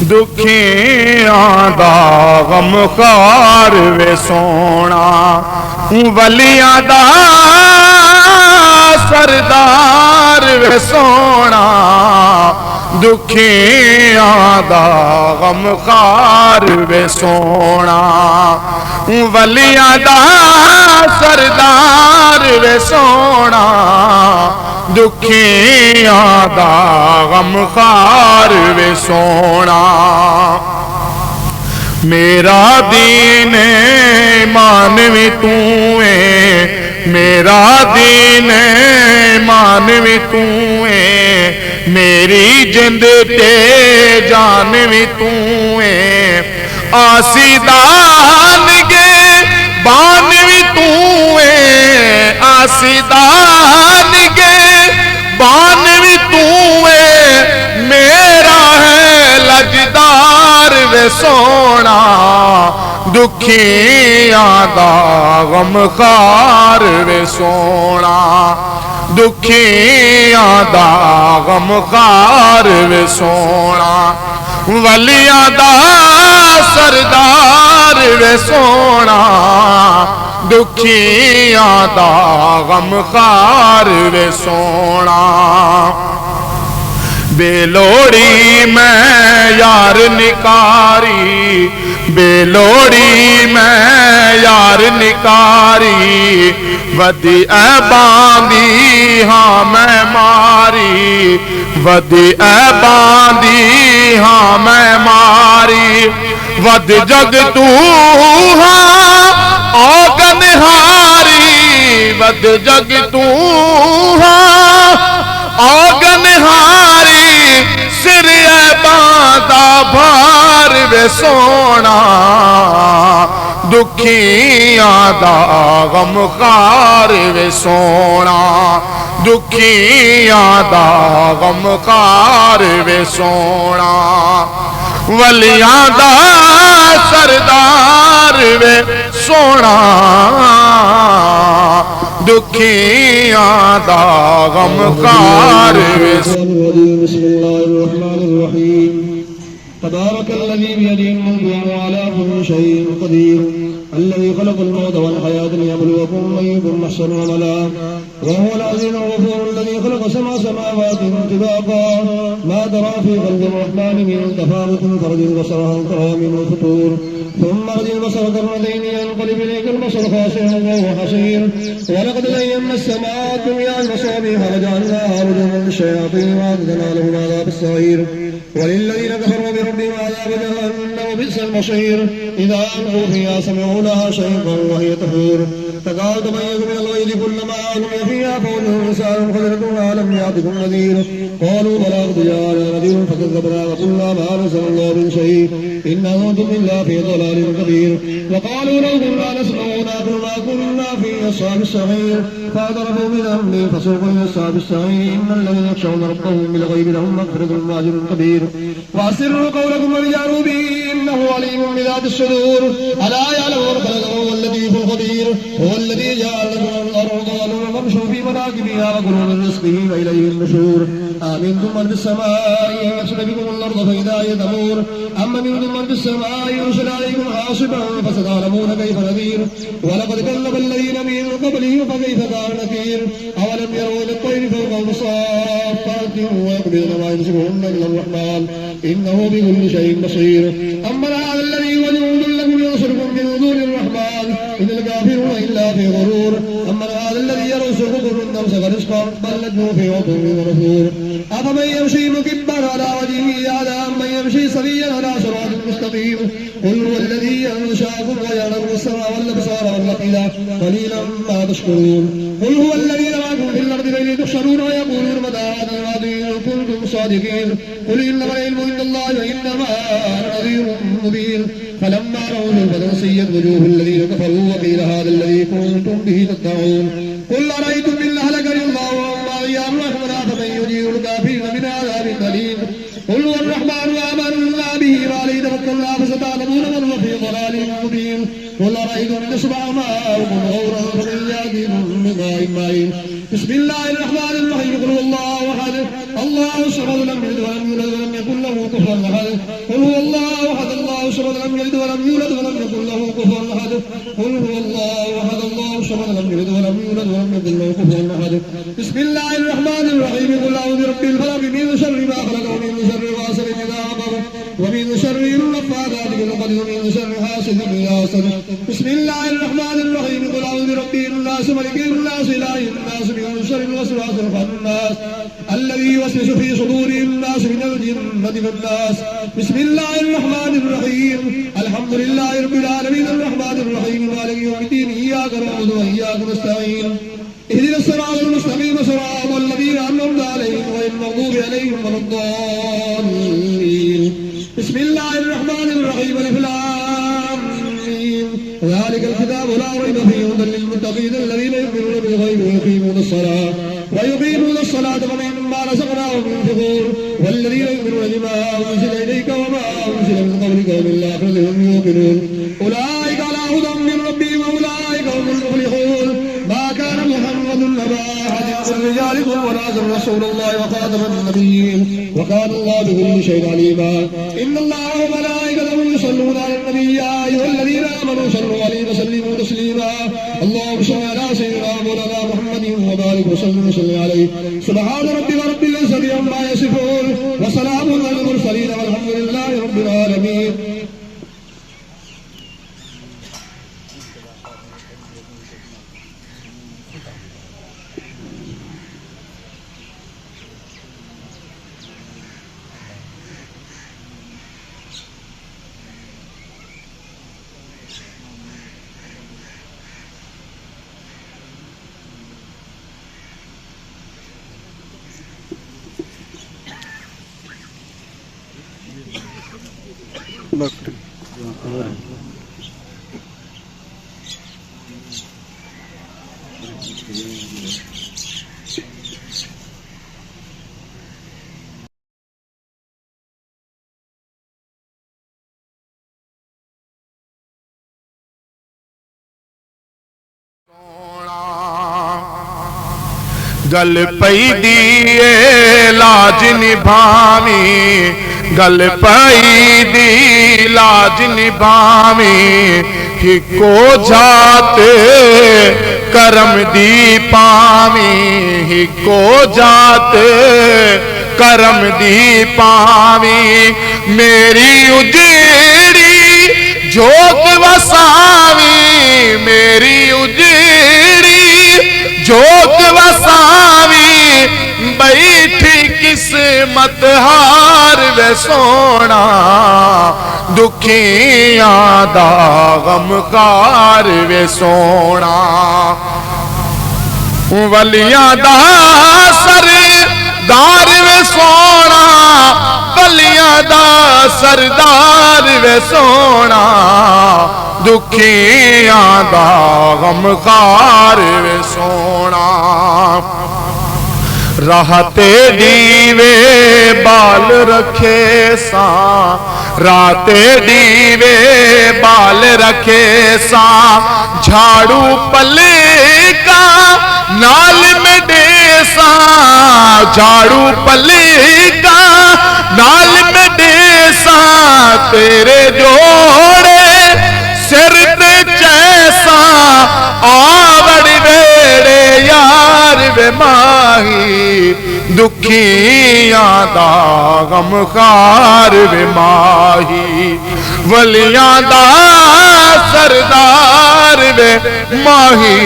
दुखियां दा गमखार वे सोना, वलियां दा सरदार वे सोना, दुखियां दा गमखार वे सोना, वलियां दा सरदार वे सोना, दुखियां दा गमखार वे सोना। मेरा दीन मानवी तू है, मेरा दीन मानवी तू है, मेरी जिंद ते जान भी तू है, आसीदान गे बान भी तू है, आसीदान गे बान भी तू है, मेरा है लजदार वे सोना, दुखियां दा गमखार वे सोना, दुखियां दा गमखार वे सोना, वलियां दा सरदार वे सोना, दुखियां दा गमखार वे सोना। बेलोड़ी मैं यार निकारी, बेलोड़ी मैं यार निकारी, वदी ऐ बांदी हाँ मैं मारी, वदी ऐ बांदी हाँ मैं मारी, वद जग तू हाँ औगनहारी, वद जग तू हाँ औगनहारी, सिर ऐ बांदा भार वे सोना, दुखियां दा गमखार वे सोना, दुखियां दा गमखार वे सोना, वलियां दा सरदार वे सोना, दुखियां दा गमखार वे बिस्मिल्लाहिर्रहमानिर्रहीम। तबारकल्लज़ी बियदिही मुल्कु व हुवा अला कुल्लि शैइन क़दीर, الذي خلق الموت والحياة ليبلوكم أيكم أحسن عملا وهو العزيز الغفور الذي خلق سبع سماوات طباقا ما ترى في خلق الرحمن من تفاوت فرج البصر هل ترى من فطور ثم رد البصر كرتين ينقلب إليك البصر خاسئا وهو حسير ولقد زينا السماء الدنيا بمصابيح وجعلناها رجوما للشياطين وأعتدنا لهم عذاب السعير وللذين كفروا بربهم عذاب جهنم وبئس المصير إذا ألقوا فيها سمعوا لها شيئا وهي تفور تكاد تميز من الغيظ كلما ألقي فيها فوج رسال خضرة ألم يأتكم نذير قالوا بلى قد جاءنا نذير فكذبنا وقلنا ما أرسل الله من شيء إن أنتم إلا في ضلال كبير وقالوا لو كنا نسمع ونعقل ما كنا في أصحاب السعير فاعترفوا بذنبهم فسوقوا إلى أصحاب السعير إن الذين يخشون ربهم بالغيب لهم مغفرة وأجر كبير وأسروا قولكم وجهروا به إنه عليم بذات الصدور ألا يعلم من خلق وهو اللطيف الخبير هو الذي جعل لكم الأرض ظلوما فامشوا في مناكبها وكلوا من رزقه وإليه النشور آمنتم من في السماء أن يخسف بكم الأرض فإذا هي تمور أما منكم من في السماء يرسل عليكم حاصبا فستعلمون كيف نذير ولقد كذب الذين من قبلهم فكيف كان نكير أولم يروا إلى الطير فوقهم صافات ويقبضن ما يمسكهن إلا الرحمن إنه بكل شيء بصير أما هذا الذي وجود لكم ينصركم من دون الرحمن إن الكافرون إلا في غرور أما هذا الذي يرزقكم من أمسك رزقا بل لجوا في عتو ونفور أفمن يمشي مكبا على وجهه هذا أمن يمشي سويا على صراط مستقيم قل هو الذي أنشأكم وجعل السماء والأبصار والأفئدة قليلا ما تشكرون قل هو الذي رماكم في الأرض فإليه تحشرون ويقولون متى هذا الوعد إن كنتم صادقين قل إنما العلم عند الله وإنما أنا نذير مبين فلما رأوه فسيئت وجوه الذين كفروا وقيل هذا الذي كنتم به تدعون قل أرأيتم إن أهلكني الله وما أيام الرحمن فمن يجير الكافرين من عذاب أليم قل هو الرحمن وآمنا به وعليه توكلنا فستعلمون من هو في ضلال مبين قل أرأيتم إن أصبح ماؤكم غورا فمن يأتيكم بماء معين بسم الله الرحمن الرحيم قل هو الله أحد الله الصمد لم يلد ولم يولد ولم يكن له كفوا احد قل هو الله احد الله الصمد لم يلد ولم يولد ولم يكن له كفوا احد قل هو الله احد الله الصمد لم يلد ولم يولد ولم يكن له كفوا احد بسم الله الرحمن الرحيم قل اعوذ برب الفلق من شر ما خلق ومن شر غاسق اذا وقب ومن شر النفاثات في العقد ومن شر حاسد اذا حسد بسم الله الرحمن الرحيم قل اعوذ برب الناس ملك الناس اله الناس من شر الوسواس الخناس الذي يوسوس في صدور الناس من الجنة والناس بسم الله الرحمن الرحيم الحمد لله رب العالمين الرحمن الرحيم مالك يوم الدين إياك نعبد وإياك نستعين اهدنا الصراط المستقيم صراط الذين أنعمت عليهم غير المغضوب عليهم ولا الضالين بسم الله الرحمن الرحيم الف لام ميم ذلك الكتاب لا ريب فيه هدى للمتقين الذين يؤمنون بالغيب ويقيمون الصلاة ومما رزقناهم ينفقون والذين يؤمنون بما أنزل إليك وما أنزل من قبلك وبالآخرة هم يوقنون أولئك على هدى من ربهم وأولئك هم المفلحون ما كان محمد أبا أحد من رجالكم ولكن رسول الله وخاتم النبيين وكان الله بكل شيء عليما إن الله وملائكته يصلون على النبي يا أيها الذين آمنوا صلوا عليه وسلموا تسليما اللهم صل على سيدنا مولانا محمد وبارك وسلم عليه سبحان ربك رب العزة عما يصفون وسلام على المرسلين والحمد لله رب العالمين. गल पई दिए लाज निभावी गल पई दी लाज निभावी हिको जात करम दी पावी हिको जात करम दी पावी मेरी उजेड़ी जोत वसावी मेरी उजेड़ी जोत वसावी बैठी किस्मत हार वे सोना दुखियां दा गमकार वे सोना वलियां दा सरदार वे सोना वलियां दा सरदार वे सोना दुखियां दा गमकार वे सोना राहते दीवे बाल रखे सा राते दीवे बाल रखे सा झाड़ू पले का नाल में डेसा झाड़ू पले का नाल में डेसा तेरे जोड़े सिर ते जैसा आवड़ वेड़े यार वे माही दुखियां दा गमखार वे माही वलियां दा सरदार वे माही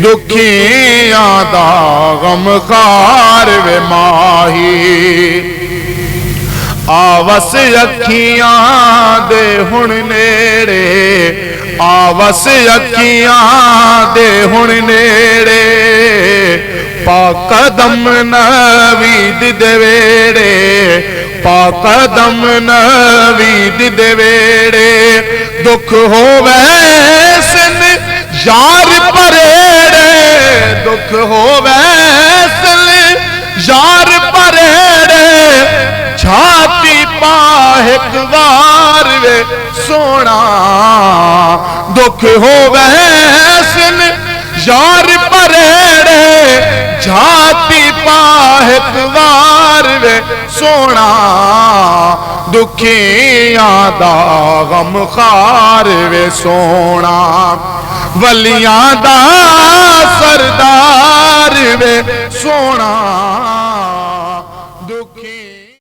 दुखियां दा गमखार वे माही आवस अखियां दे हुण नेड़े आवस अखियां दे हुण नेड़े पाकदम नवीद दे वेड़े पाकदम नवीद दे वेड़े दुख होवे सन यार परेड़े दुख होवे सन यार परेड़े छाती पाहिक वार वे सोना दुख होवे सन यार परेड़े छाती पाहिक वार वे सोना, दुखियां दा गमखार वे सोना, वलियां दा सरदार वे सोना।